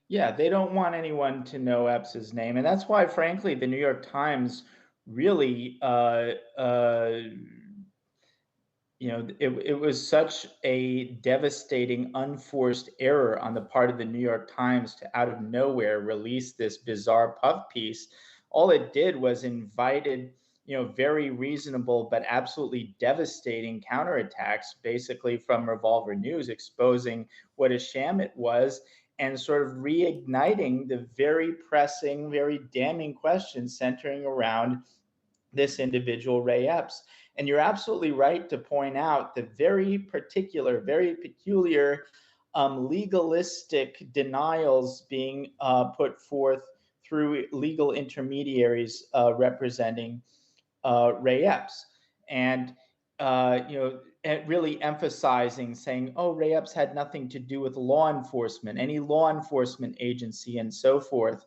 Yeah, they don't want anyone to know Epps's name, and that's why, frankly, the New York Times really, it was such a devastating, unforced error on the part of the New York Times to out of nowhere release this bizarre puff piece. All it did was invited, very reasonable but absolutely devastating counterattacks, basically from Revolver News, exposing what a sham it was and sort of reigniting the very pressing, very damning questions centering around this individual, Ray Epps. And you're absolutely right to point out the very particular, very peculiar legalistic denials being put forth through legal intermediaries representing Ray Epps. And, really emphasizing, saying, oh, Ray Epps had nothing to do with law enforcement, any law enforcement agency, and so forth.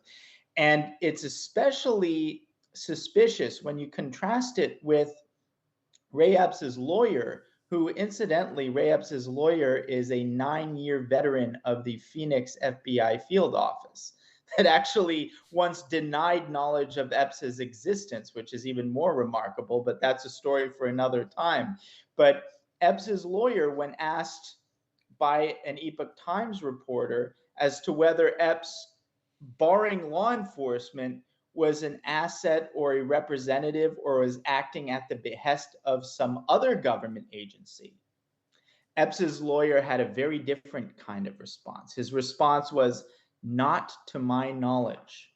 And it's especially suspicious when you contrast it with Ray Epps's lawyer, who incidentally, Ray Epps's lawyer is a 9-year veteran of the Phoenix FBI field office that actually once denied knowledge of Epps's existence, which is even more remarkable, but that's a story for another time. But Epps's lawyer, when asked by an Epoch Times reporter as to whether Epps, barring law enforcement, was an asset or a representative or was acting at the behest of some other government agency. Epps's lawyer had a very different kind of response. His response was, not to my knowledge.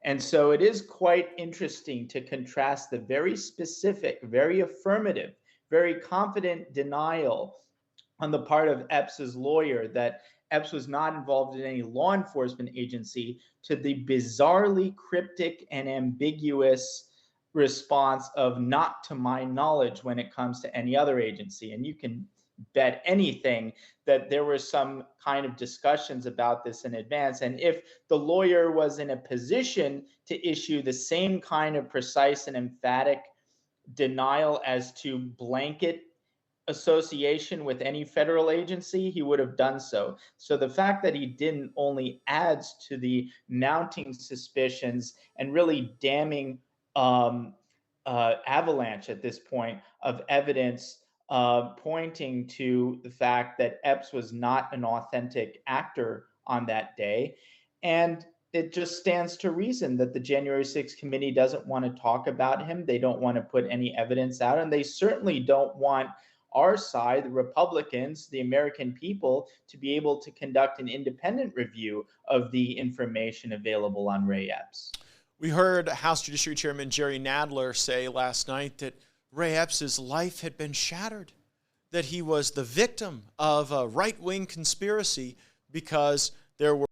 And so it is quite interesting to contrast the very specific, very affirmative, very confident denial on the part of Epps's lawyer that Epps was not involved in any law enforcement agency to the bizarrely cryptic and ambiguous response of not to my knowledge when it comes to any other agency. And you can bet anything that there were some kind of discussions about this in advance. And if the lawyer was in a position to issue the same kind of precise and emphatic denial as to blanket association with any federal agency, he would have done so. So the fact that he didn't only adds to the mounting suspicions and really damning avalanche at this point of evidence pointing to the fact that Epps was not an authentic actor on that day. And it just stands to reason that the January 6th committee doesn't want to talk about him. They don't want to put any evidence out, and they certainly don't want our side, the Republicans, the American people, to be able to conduct an independent review of the information available on Ray Epps. We heard House Judiciary Chairman Jerry Nadler say last night that Ray Epps' life had been shattered, that he was the victim of a right-wing conspiracy because there were